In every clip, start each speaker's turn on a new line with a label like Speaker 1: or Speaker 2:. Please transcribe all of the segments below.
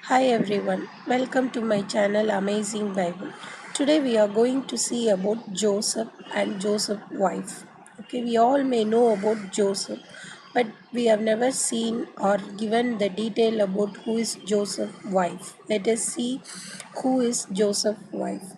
Speaker 1: Hi everyone, welcome to my channel Amazing Bible. Today we are going to see about Joseph and Joseph's wife. Okay, we all may know about Joseph, but we have never seen or given the detail about who is Joseph's wife. Let us see who is Joseph's wife.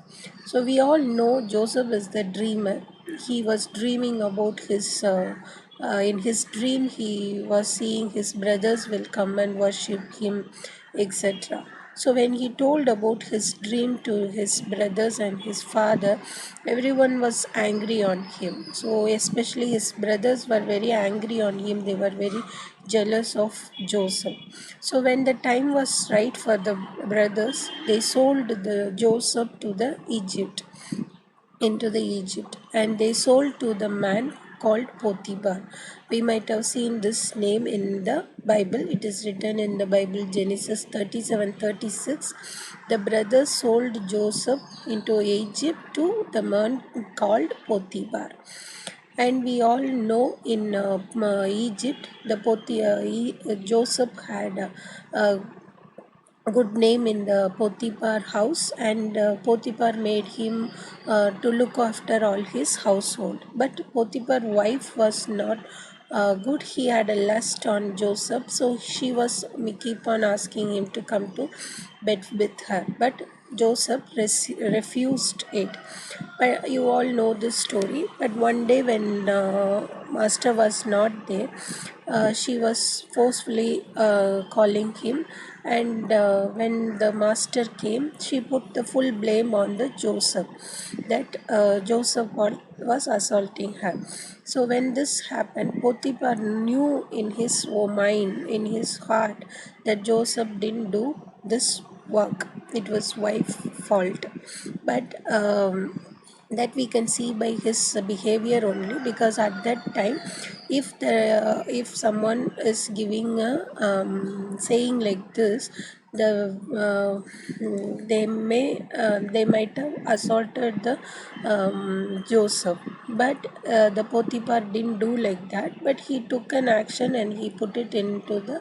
Speaker 1: So we all know Joseph is the dreamer. He was dreaming about in his dream he was seeing his brothers will come and worship him, etc. So when he told about his dream to his brothers and his father, everyone was angry on him. So especially his brothers were very angry on him. They were very jealous of Joseph. So when the time was right for the brothers, they sold the Joseph to the Egypt into the Egypt, and they sold to the man called Potiphar. We might have seen this name in the Bible. It is written in the Bible, Genesis 37:36. The brothers sold Joseph into Egypt to the man called Potiphar. And we all know in Egypt, Joseph had a good name in the Potiphar house, and Potiphar made him to look after all his household. But Potiphar's wife was not good. He had a lust on Joseph, so she was keep on asking him to come to bed with her. But Joseph refused it. But you all know this story. But one day when master was not there, she was forcefully calling him, and when the master came, she put the full blame on the Joseph, that Joseph was assaulting her. So when this happened, Potiphar knew in his mind, in his heart, that Joseph didn't do this work. It was wife fault. But that we can see by his behavior only, because at that time, if someone is giving a saying like this, the they might have assaulted the Joseph. But the Potiphar didn't do like that, but he took an action and he put it into the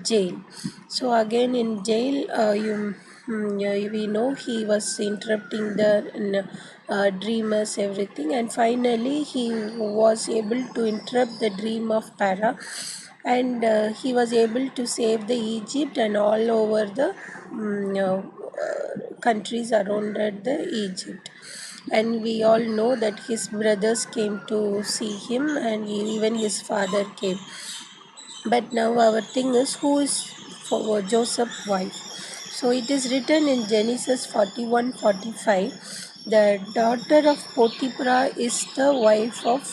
Speaker 1: jail. So again in jail, yeah, we know he was interrupting the dreamers, everything, and finally he was able to interrupt the dream of Para, and he was able to save the Egypt and all over the countries around the Egypt. And we all know that his brothers came to see him, and even his father came. But now our thing is, who is for Joseph's wife? So it is written in Genesis 41:45. The daughter of Potiphar is the wife of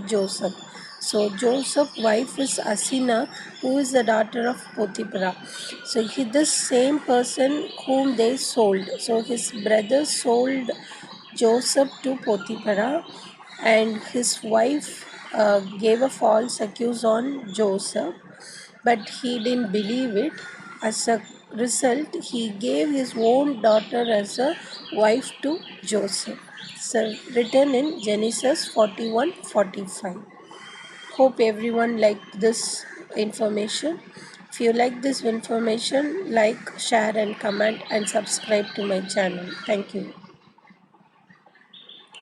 Speaker 1: Joseph. So Joseph's wife is Asina, who is the daughter of Potiphar. So this same person whom they sold. So his brothers sold Joseph to Potiphar, and his wife gave a false accuse on Joseph, but he didn't believe it. As a result, he gave his own daughter as a wife to Joseph. So written in Genesis 41:45. Hope everyone liked this information. If you like this information, like, share and comment and subscribe to my channel. Thank you.